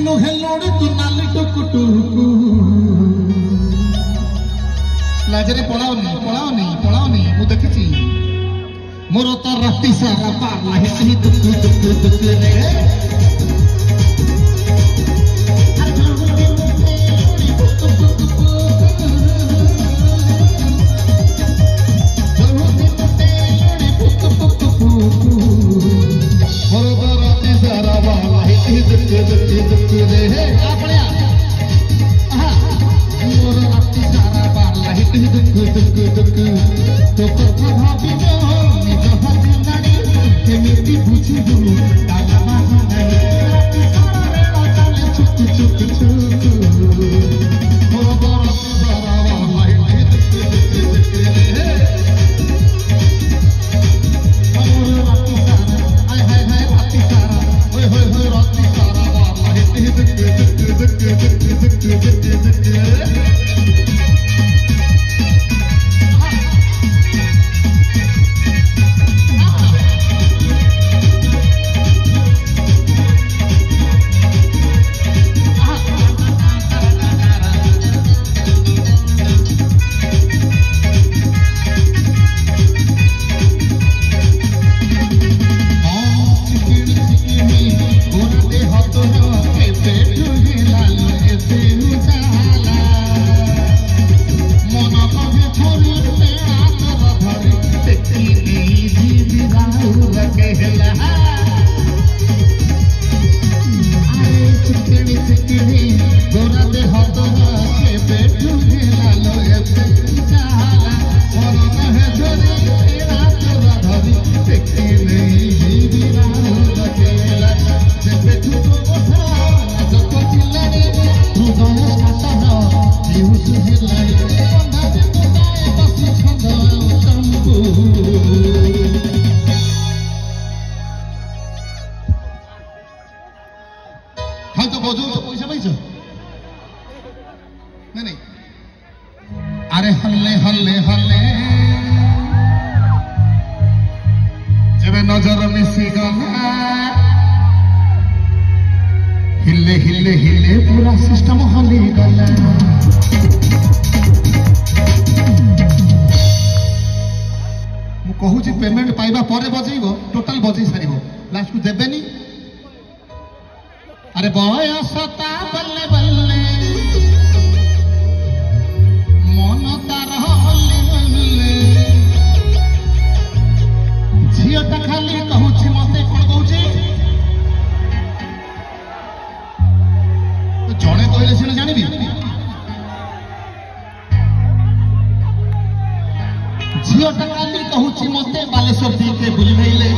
नुहे लोड़ी तू नाली टुकु टुकु लाजरे पड़ाओ नहीं मु देखी मोर तो राति सारा पाला हित दुकु दुकु दुकु रे अरे हल्ले हल्ले हल्ले जब नजर मिसी गला हिले हिले हिले पूरा सिस्टम हली गला मु कहूची पेमेंट पाइबा परे बजेइबो टोटल बजै सारिबो लास्ट को देबेनी अरे बयस ता बल्ले बल्ले मन तार हल्ले हल्ले झीटा खाली कहूची मते कोन कहूची तो जणे कहले सिना जानिबी झीटा खाली कहूची मते बालेश्वर दी के बुली भइले